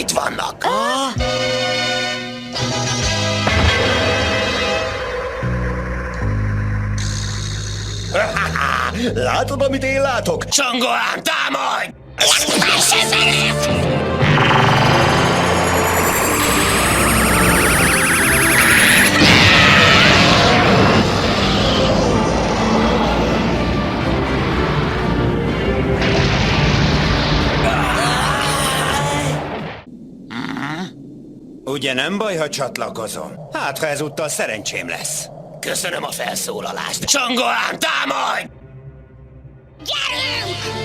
itt vannak. Látod, amit én látok? Csongoán, támadj! Ugye nem baj, ha csatlakozom? Hát, ha ezúttal szerencsém lesz. Köszönöm a felszólalást. Csongoán, támadj! Gyerünk!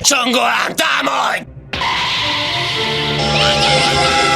Csongoán, támadj! Gyerünk!